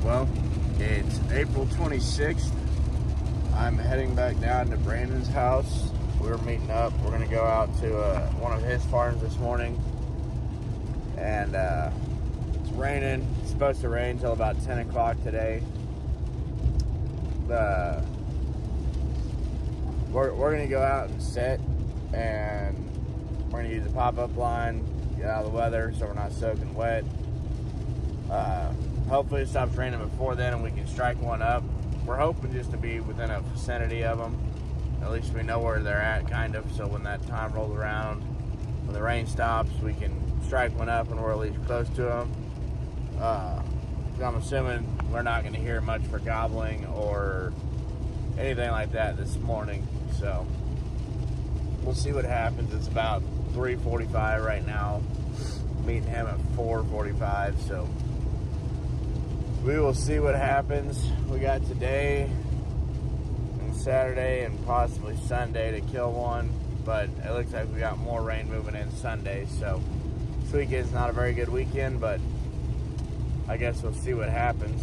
Well, it's April 26th. I'm heading back down to Brandon's house. We're meeting up. We're going to go out to one of his farms this morning. And it's raining. It's supposed to rain until about 10 o'clock today. We're going to go out and sit, and we're going to use a pop-up line, get out of the weather so we're not soaking wet. Hopefully it stops raining before then and we can strike one up. We're hoping just to be within a vicinity of them. At least we know where they're at, kind of, so when that time rolls around, when the rain stops, we can strike one up and we're at least close to them. I'm assuming we're not going to hear much for gobbling or anything like that this morning, so we'll see what happens. It's about 3:45 right now. Meeting him at 4:45, so we will see what happens. We got today and Saturday and possibly Sunday to kill one, but it looks like we got more rain moving in Sunday, so this weekend's not a very good weekend, but I guess we'll see what happens.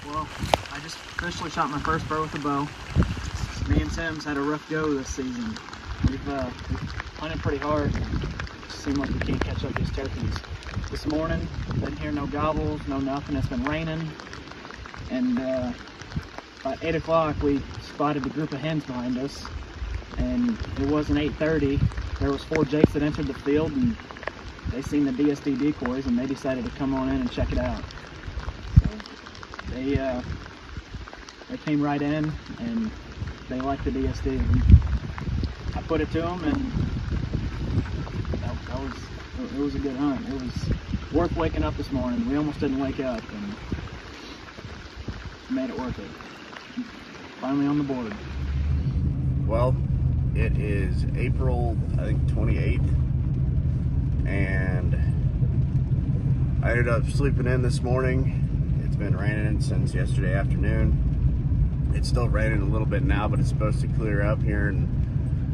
Well, I just officially shot my first bird with a bow. Me and Tim's had a rough go this season. We've hunted pretty hard. It just seemed like we can't catch up these turkeys. This morning, didn't hear no gobbles, no nothing. It's been raining. And about 8 o'clock, we spotted a group of hens behind us. And it wasn't 8:30. There was 4 jakes that entered the field, and they seen the DSD decoys, and they decided to come on in and check it out. They came right in and they liked the DSD. I put it to them, and it was a good hunt. It was worth waking up this morning. We almost didn't wake up, and made it worth it. Finally on the board. Well, it is April, I think, 28th, and I ended up sleeping in this morning. It's been raining since yesterday afternoon. It's still raining a little bit now, but it's supposed to clear up here in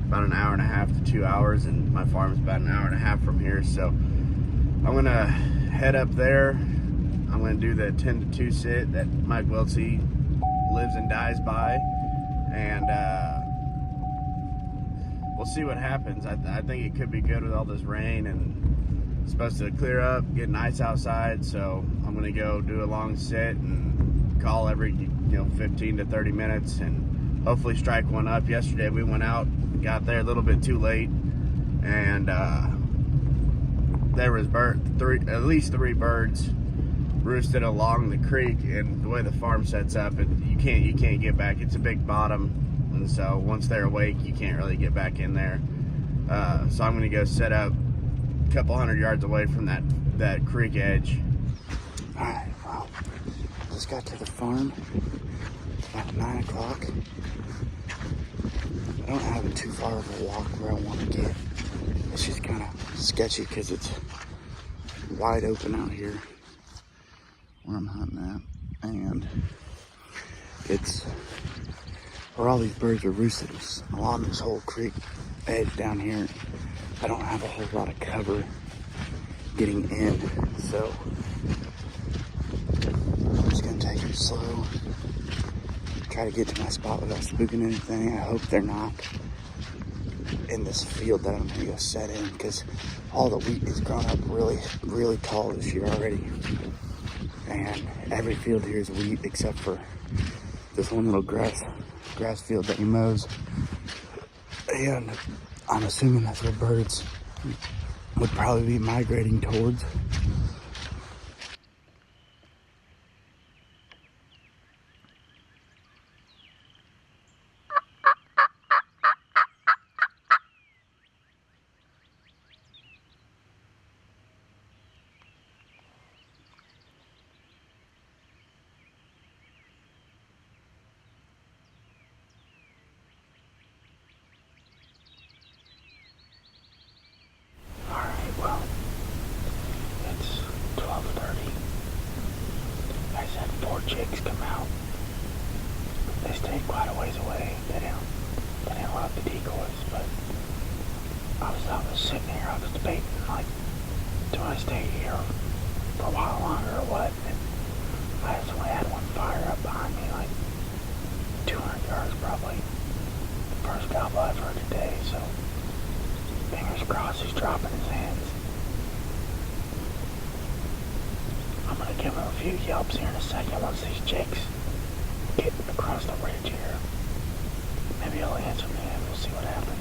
about an hour and a half to 2 hours, and my farm's about an hour and a half from here, so I'm gonna head up there. I'm gonna do the 10 to 2 sit that Mike Welty lives and dies by, and we'll see what happens. I think it could be good with all this rain, and it's supposed to clear up, get nice outside, so I'm gonna go do a long sit and call every 15 to 30 minutes and hopefully strike one up. Yesterday we went out, got there a little bit too late, and there was at least 3 birds roosted along the creek, and the way the farm sets up, you can't get back. It's a big bottom, and so once they're awake, you can't really get back in there. So I'm gonna go set up a couple hundred yards away from that creek edge. All right, well, just got to the farm. It's about 9 o'clock. I don't have it too far of a walk where I want to get. It's just kind of sketchy because it's wide open out here where I'm hunting at, and it's where all these birds are roosted. It's along this whole creek edge down here. I don't have a whole lot of cover getting in, so I'm just gonna take it slow, try to get to my spot without spooking anything. I hope they're not in this field that I'm gonna go set in, because all the wheat has grown up really tall this year already, and every field here is wheat except for this one little grass field that he mows, and I'm assuming that's where birds would probably be migrating towards. Well, it's 12:30. I just had 4 chicks come out. They stayed quite a ways away. They didn't love the decoys, but I was sitting here, I was debating, like, do I stay here for a while longer or what? And I just only had one fire up behind me, like 200 yards probably. The first gobble I've heard today, so fingers crossed he's dropping his hands. I'm gonna give him a few yelps here in a second once these chicks get across the ridge here. Maybe he'll answer me and we'll see what happens.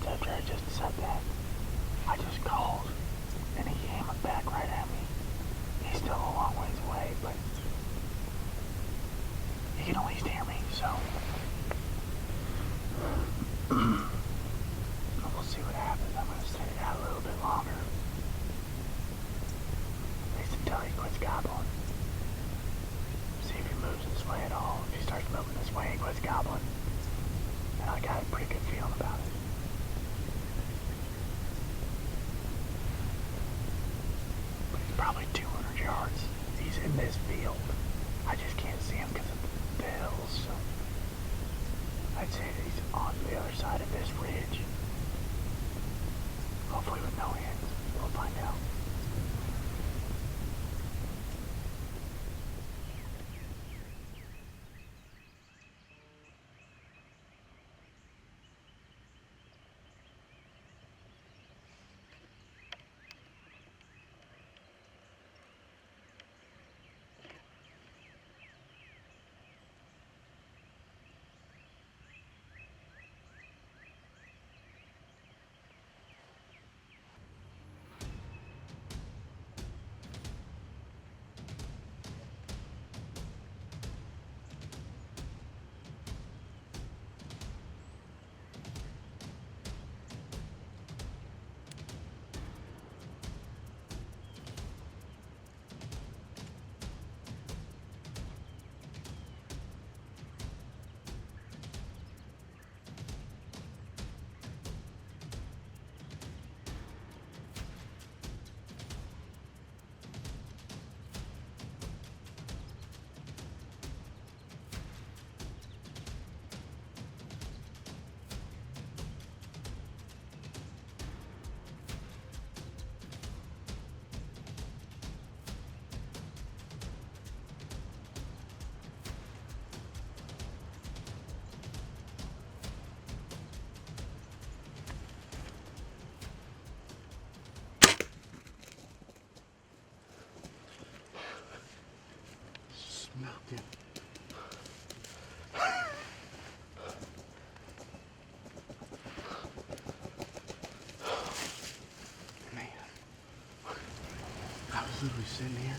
After I just said that, I just called, and he came back right at me. He's still a long ways away, but he can at least hear me, so we'll see what happens. I'm going to sit it out a little bit longer, at least until he quits gobbling. See if he moves this way at all. If he starts moving this way and quits gobbling, then I got a pretty good feeling about it. Probably 200 yards. He's in this field. I just can't see him because of the hills. So I'd say that he's on the other side of this ridge. Hopefully with no hands. We'll find out. literally sitting here.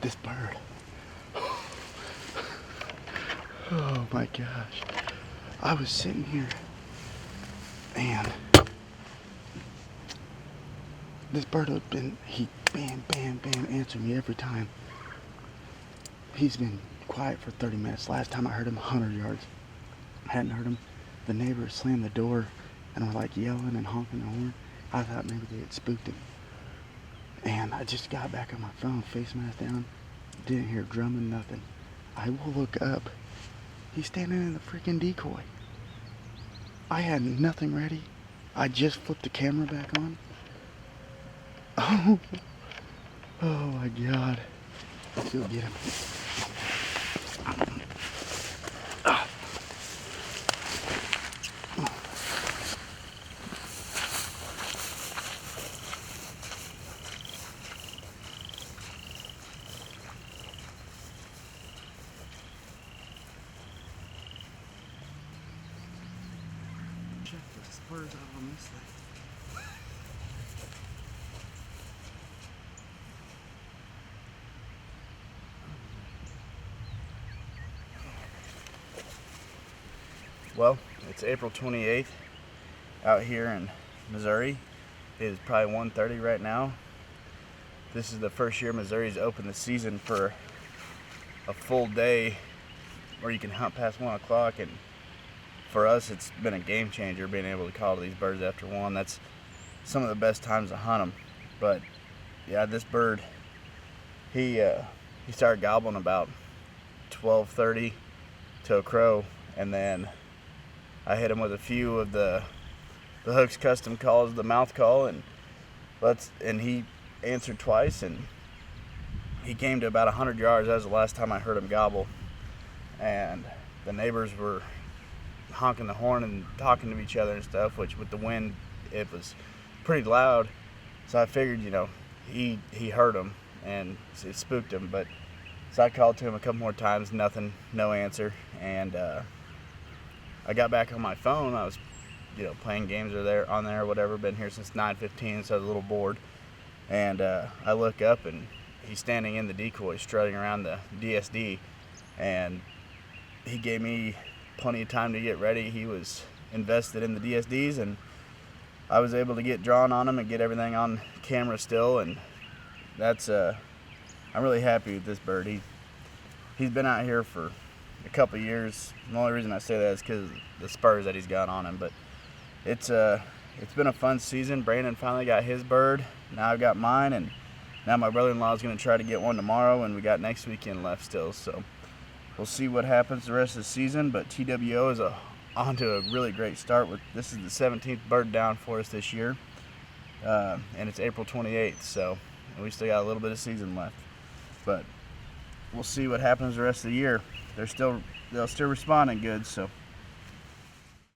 This bird. Oh my gosh. I was sitting here and this bird had been, he bam, bam, bam, answered me every time. He's been quiet for 30 minutes. Last time I heard him, 100 yards. I hadn't heard him. The neighbors slammed the door and were like yelling and honking the horn. I thought maybe they had spooked him. And I just got back on my phone, face mask down. Didn't hear drumming, nothing. I will look up. He's standing in the freaking decoy. I had nothing ready. I just flipped the camera back on. Oh, oh my God. Let's go get him. Check the spurs out on this thing. Well, it's April 28th out here in Missouri. It is probably 1:30 right now. This is the first year Missouri's opened the season for a full day where you can hunt past 1 o'clock, and for us it's been a game changer being able to call to these birds after 1. That's some of the best times to hunt them. But yeah, this bird, he started gobbling about 12:30 to a crow, and then I hit him with a few of the Hook's custom calls, the mouth call, and he answered twice, and he came to about 100 yards. That was the last time I heard him gobble, and the neighbors were honking the horn and talking to each other and stuff, which with the wind, it was pretty loud. So I figured, he heard him and it spooked him. But so I called to him a couple more times, nothing, no answer, and I got back on my phone. I was, playing games on there or whatever. Been here since 9:15, so I was a little bored. And I look up and he's standing in the decoy, strutting around the DSD, and he gave me plenty of time to get ready. He was invested in the DSDs, and I was able to get drawn on him and get everything on camera still. And that's I'm really happy with this bird. He's been out here for a couple years. The only reason I say that is because of the spurs that he's got on him. But it's been a fun season. Brandon finally got his bird. Now I've got mine, and now my brother-in-law is going to try to get one tomorrow, and we got next weekend left still. So we'll see what happens the rest of the season. But TWO is on to a really great start. This is the 17th bird down for us this year, and it's April 28th. So we still got a little bit of season left. But we'll see what happens the rest of the year. They're still responding good. So